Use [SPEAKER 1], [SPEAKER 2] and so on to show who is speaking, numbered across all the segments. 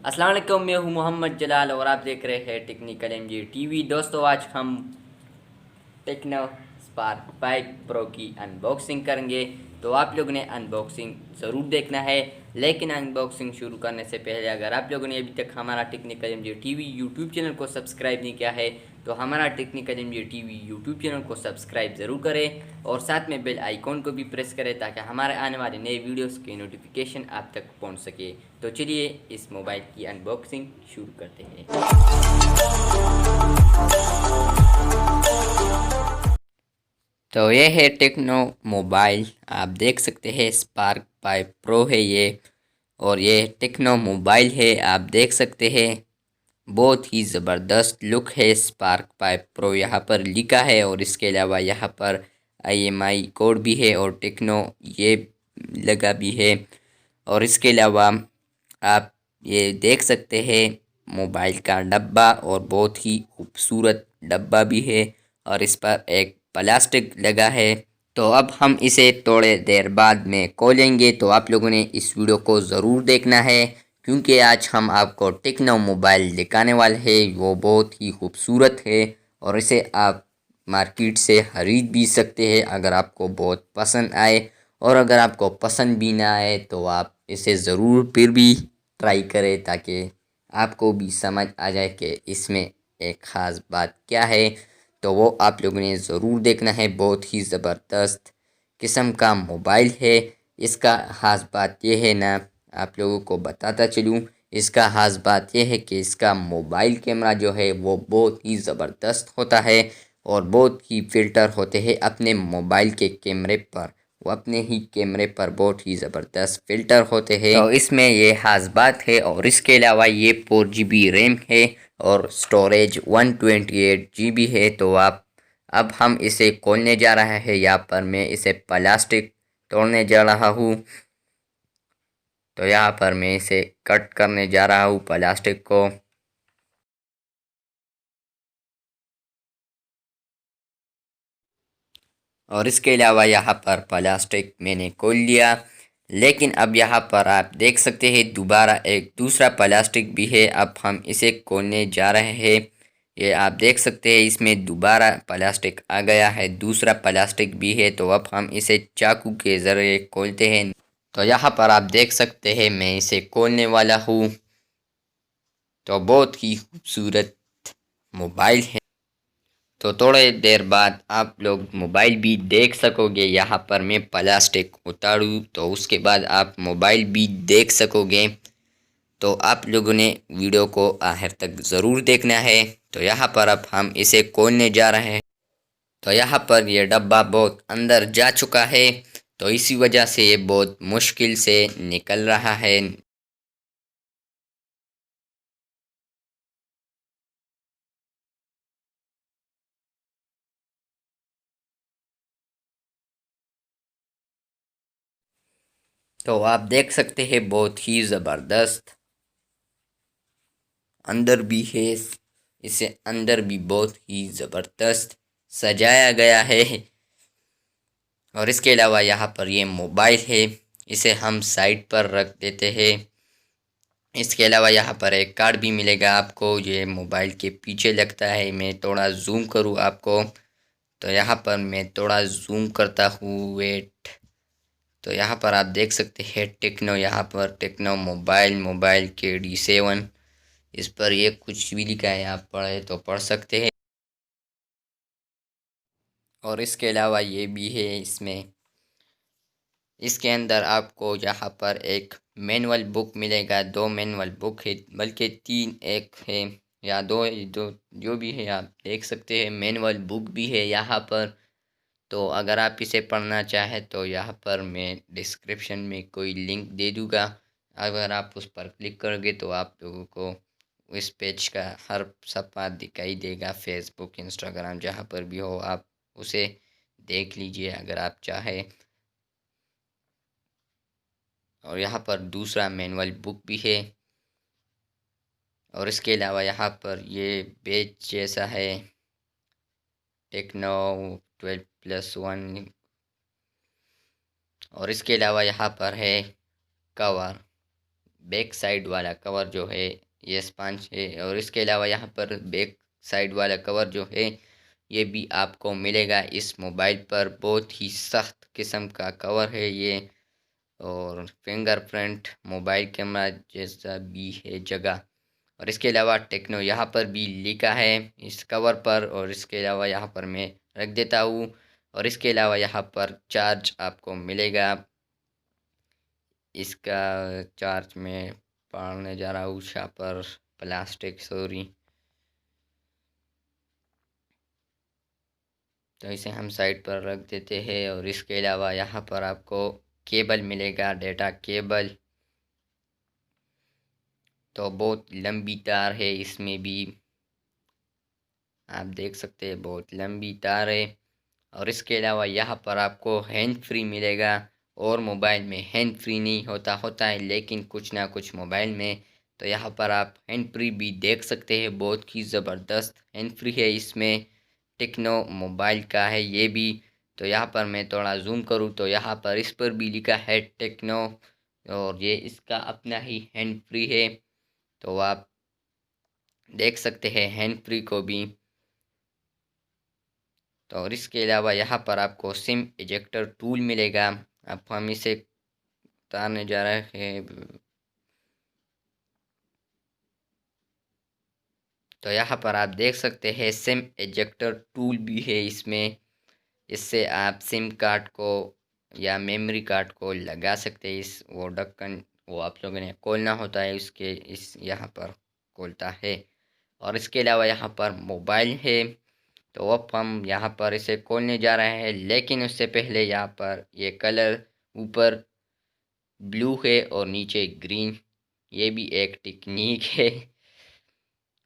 [SPEAKER 1] अस्सलाम वालेकुम, मैं हूं मोहम्मद जलाल और आप देख रहे हैं टेक्निकल एमजी टीवी। दोस्तों, आज हम टेक्नो स्पार्क 5 प्रो की अनबॉक्सिंग करेंगे। तो आप लोगों ने अनबॉक्सिंग ज़रूर देखना है, लेकिन अनबॉक्सिंग शुरू करने से पहले अगर आप लोगों ने अभी तक हमारा technical MG TV YouTube channel को सब्सक्राइब नहीं किया है तो हमारा technical MG TV YouTube channel को सब्सक्राइब ज़रूर करें और साथ में बेल आइकॉन को भी प्रेस करें ताकि हमारे आने वाले नए वीडियोस के नोटिफिकेशन आप तक पहुंच सके। तो चलिए इस मोबाइल की अनबॉक्सिंग शुरू करते हैं। तो ये है टेक्नो मोबाइल, आप देख सकते हैं स्पार्क 5 प्रो है ये। और ये टेक्नो मोबाइल है, आप देख सकते हैं बहुत ही ज़बरदस्त लुक है। स्पार्क 5 प्रो यहाँ पर लिखा है और इसके अलावा यहाँ पर IMI कोड भी है और टेक्नो ये लगा भी है। और इसके अलावा आप ये देख सकते हैं मोबाइल का डब्बा, और बहुत ही खूबसूरत डब्बा भी है और इस पर एक प्लास्टिक लगा है। तो अब हम इसे थोड़े देर बाद में खोलेंगे, तो आप लोगों ने इस वीडियो को ज़रूर देखना है क्योंकि आज हम आपको टेक्नो मोबाइल दिखाने वाले हैं। वो बहुत ही खूबसूरत है और इसे आप मार्केट से खरीद भी सकते हैं अगर आपको बहुत पसंद आए। और अगर आपको पसंद भी ना आए तो आप इसे ज़रूर फिर भी ट्राई करें ताकि आपको भी समझ आ जाए कि इसमें एक ख़ास बात क्या है। तो वो आप लोगों ने ज़रूर देखना है। बहुत ही ज़बरदस्त किस्म का मोबाइल है। इसका ख़ास बात यह है ना, आप लोगों को बताता चलूँ, इसका ख़ास बात यह है कि इसका मोबाइल कैमरा जो है वो बहुत ही ज़बरदस्त होता है और बहुत ही फ़िल्टर होते हैं अपने मोबाइल के कैमरे पर। वो अपने ही कैमरे पर बहुत ही ज़बरदस्त फ़िल्टर होते हैं, तो इसमें ये ख़ास बात है। और इसके अलावा ये 4 GB रैम है और स्टोरेज 128 GB है। तो आप अब हम इसे खोलने जा रहे हैं। यहाँ पर मैं इसे प्लास्टिक तोड़ने जा रहा हूँ। तो यहाँ पर मैं इसे कट करने जा रहा हूँ प्लास्टिक को। और इसके अलावा यहाँ पर प्लास्टिक मैंने खोल लिया, लेकिन अब यहाँ पर आप देख सकते हैं दोबारा एक दूसरा प्लास्टिक भी है। अब हम इसे खोलने जा रहे हैं। ये आप देख सकते हैं इसमें दोबारा प्लास्टिक आ गया है, दूसरा प्लास्टिक भी है। तो अब हम इसे चाकू के ज़रिए खोलते हैं। तो यहाँ पर आप देख सकते हैं मैं इसे खोलने वाला हूँ। तो बहुत ही खूबसूरत मोबाइल है। तो थोड़े देर बाद आप लोग मोबाइल भी देख सकोगे। यहाँ पर मैं प्लास्टिक उतारूँ तो उसके बाद आप मोबाइल भी देख सकोगे। तो आप लोगों ने वीडियो को आखिर तक ज़रूर देखना है। तो यहाँ पर अब हम इसे खोलने जा रहे हैं। तो यहाँ पर यह डब्बा बहुत अंदर जा चुका है, तो इसी वजह से ये बहुत मुश्किल से निकल रहा है। तो आप देख सकते हैं बहुत ही ज़बरदस्त अंदर भी है। इसे अंदर भी बहुत ही ज़बरदस्त सजाया गया है। और इसके अलावा यहाँ पर ये मोबाइल है, इसे हम साइड पर रख देते हैं। इसके अलावा यहाँ पर एक कार्ड भी मिलेगा आपको, ये मोबाइल के पीछे लगता है। मैं थोड़ा जूम करूँ आपको, तो यहाँ पर मैं थोड़ा जूम करता हूँ, वेट। तो यहाँ पर आप देख सकते हैं टेक्नो, यहाँ पर टेक्नो मोबाइल के D7, इस पर ये कुछ भी लिखा है, आप पढ़े तो पढ़ सकते हैं। और इसके अलावा ये भी है इसमें, इसके अंदर आपको यहाँ पर एक मैनुअल बुक मिलेगा। 2 मैनुअल बुक है, बल्कि 3, एक है या दो, जो भी है आप देख सकते हैं। मैनुअल बुक भी है यहाँ पर। तो अगर आप इसे पढ़ना चाहें तो यहाँ पर मैं डिस्क्रिप्शन में कोई लिंक दे दूँगा। अगर आप उस पर क्लिक करोगे तो आप लोगों को इस पेज का हर सफ़ा दिखाई देगा। फेसबुक, इंस्टाग्राम, जहाँ पर भी हो आप उसे देख लीजिए अगर आप चाहें। और यहाँ पर दूसरा मैनुअल बुक भी है। और इसके अलावा यहाँ पर ये पेज जैसा है, टेक्नो 12+1। और इसके अलावा यहाँ पर है कवर, बैक साइड वाला कवर जो है ये स्पंज है, और इसके अलावा यहाँ पर बैक साइड वाला कवर जो है ये भी आपको मिलेगा इस मोबाइल पर। बहुत ही सख्त किस्म का कवर है ये, और फिंगरप्रिंट मोबाइल कैमरा जैसा भी है जगह। और इसके अलावा टेक्नो यहाँ पर भी लिखा है इस कवर पर, और इसके अलावा यहाँ पर मैं रख देता हूँ। और इसके अलावा यहाँ पर चार्ज आपको मिलेगा, इसका चार्ज में पढ़ने जा रहा हूँ यहाँ पर, प्लास्टिक सॉरी। तो इसे हम साइड पर रख देते हैं। और इसके अलावा यहाँ पर आपको केबल मिलेगा, डेटा केबल। तो बहुत लंबी तार है इसमें भी, आप देख सकते हैं बहुत लंबी तार है। और इसके अलावा यहाँ पर आपको हैंड फ्री मिलेगा, और मोबाइल में हैंड फ्री नहीं होता है, लेकिन कुछ ना कुछ मोबाइल में। तो यहाँ पर आप हैंड फ्री भी देख सकते हैं, बहुत ही ज़बरदस्त हैंड फ्री है इसमें। टेक्नो मोबाइल का है ये भी। तो यहाँ पर मैं थोड़ा जूम करूँ तो यहाँ पर इस पर भी लिखा है टेक्नो, और ये इसका अपना ही हैंड फ्री है। तो आप देख सकते हैं हैंड फ्री को भी। तो और इसके अलावा यहाँ पर आपको सिम इजेक्टर टूल मिलेगा। अब हम इसे उतारने जा रहे हैं। तो यहाँ पर आप देख सकते हैं सिम इजेक्टर टूल भी है इसमें। इससे आप सिम कार्ड को या मेमोरी कार्ड को लगा सकते हैं। इस वो ढक्कन वो आप लोगों ने खोलना होता है, उसके इस यहाँ पर खोलता है। और इसके अलावा यहाँ पर मोबाइल है। तो अब हम यहाँ पर इसे खोलने जा रहे हैं, लेकिन उससे पहले यहाँ पर ये कलर ऊपर ब्लू है और नीचे ग्रीन, ये भी एक टेक्निक है।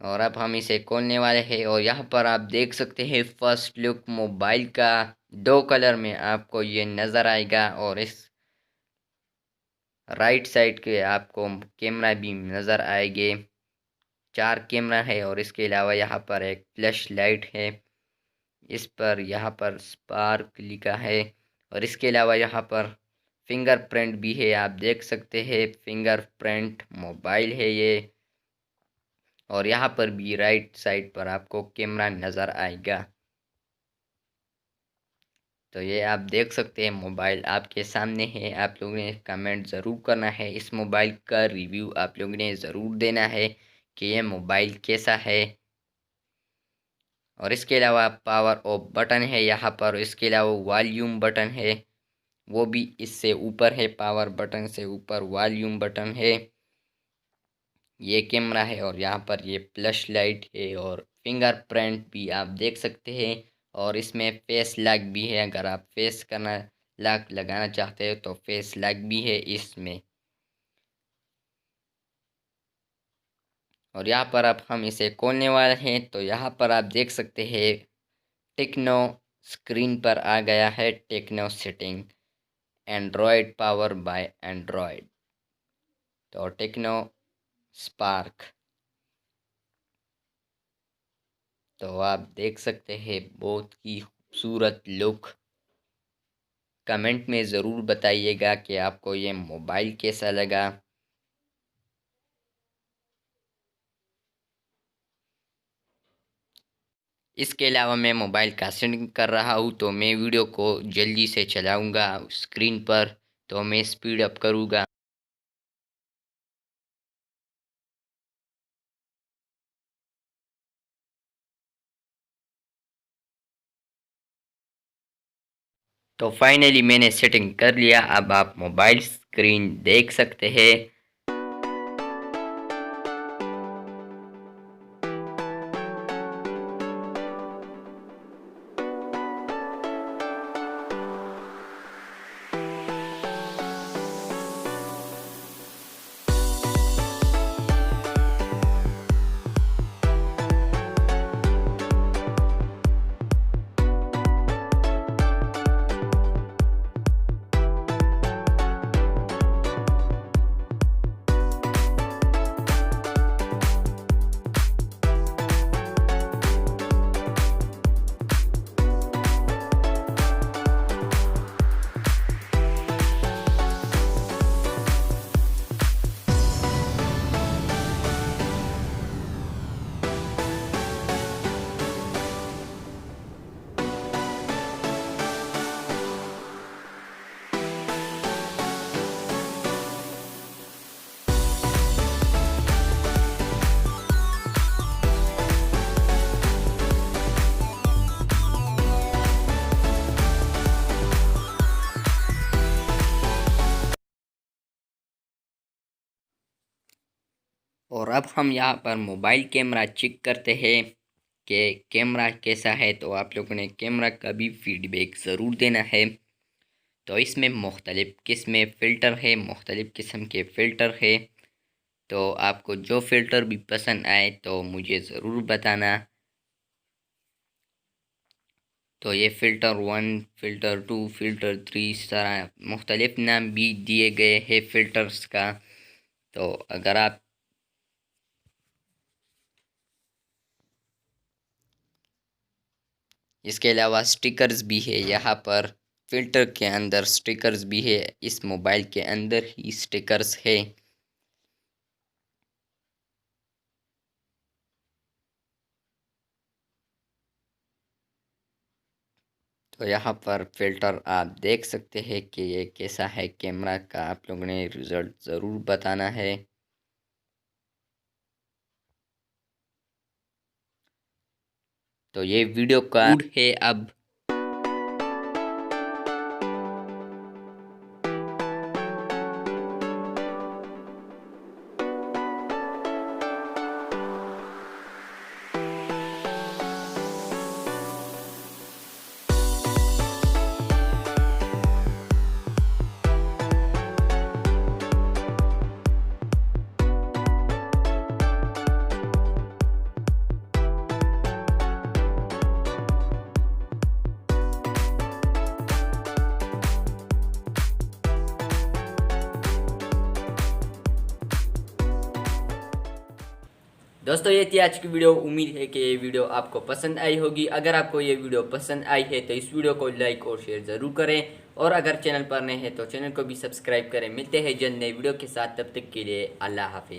[SPEAKER 1] और अब हम इसे खोलने वाले हैं, और यहाँ पर आप देख सकते हैं फर्स्ट लुक मोबाइल का 2 कलर में आपको ये नज़र आएगा। और इस राइट साइड के आपको कैमरा भी नज़र आएंगे, 4 कैमरा है। और इसके अलावा यहाँ पर एक फ्लैश लाइट है, इस पर यहाँ पर स्पार्क लिखा है। और इसके अलावा यहाँ पर फिंगरप्रिंट भी है, आप देख सकते हैं फिंगरप्रिंट मोबाइल है ये। और यहाँ पर भी राइट साइड पर आपको कैमरा नज़र आएगा। तो ये आप देख सकते हैं मोबाइल आपके सामने है। आप लोगों ने कमेंट ज़रूर करना है, इस मोबाइल का रिव्यू आप लोगों ने ज़रूर देना है कि ये मोबाइल कैसा है। और इसके अलावा पावर ऑफ बटन है यहाँ पर, इसके अलावा वॉल्यूम बटन है, वो भी इससे ऊपर है, पावर बटन से ऊपर वॉल्यूम बटन है। ये कैमरा है, और यहाँ पर ये फ्लैश लाइट है, और फिंगरप्रिंट भी आप देख सकते हैं। और इसमें फेस लॉक भी है, अगर आप फेस करना लॉक लगाना चाहते हो तो फेस लॉक भी है इसमें। और यहाँ पर अब हम इसे खोलने वाले हैं। तो यहाँ पर आप देख सकते हैं टेक्नो स्क्रीन पर आ गया है, Tecno setting Android power by Android. तो टेक्नो स्पार्क, तो आप देख सकते हैं बहुत ही खूबसूरत लुक। कमेंट में ज़रूर बताइएगा कि आपको ये मोबाइल कैसा लगा। इसके अलावा मैं मोबाइल का सेटिंग कर रहा हूँ, तो मैं वीडियो को जल्दी से चलाऊँगा स्क्रीन पर, तो मैं स्पीड अप करूँगा। तो फाइनली मैंने सेटिंग कर लिया, अब आप मोबाइल स्क्रीन देख सकते हैं। और अब हम यहाँ पर मोबाइल कैमरा चेक करते हैं कि कैमरा कैसा है। तो आप लोगों ने कैमरा का भी फीडबैक ज़रूर देना है। तो इसमें मुख्तलिफ़ किस्में फ़िल्टर है, मुख्तलिफ़ किस्म के फ़िल्टर है। तो आपको जो फ़िल्टर भी पसंद आए तो मुझे ज़रूर बताना। तो ये फ़िल्टर 1, फ़िल्टर 2, फ़िल्टर 3, इस तरह मुख्तलिफ़ नाम भी दिए गए हैं फ़िल्टर्स का। तो अगर आप इसके अलावा स्टिकर्स भी है यहाँ पर, फ़िल्टर के अंदर स्टिकर्स भी है, इस मोबाइल के अंदर ही स्टिकर्स है। तो यहाँ पर फ़िल्टर आप देख सकते हैं कि ये कैसा है कैमरा का, आप लोगों ने रिज़ल्ट ज़रूर बताना है। तो ये वीडियो का मूड है अब। दोस्तों ये थी आज की वीडियो। उम्मीद है कि ये वीडियो आपको पसंद आई होगी। अगर आपको ये वीडियो पसंद आई है तो इस वीडियो को लाइक और शेयर ज़रूर करें, और अगर चैनल पर नए हैं तो चैनल को भी सब्सक्राइब करें। मिलते हैं जल्द नए वीडियो के साथ, तब तक के लिए अल्लाह हाफिज़।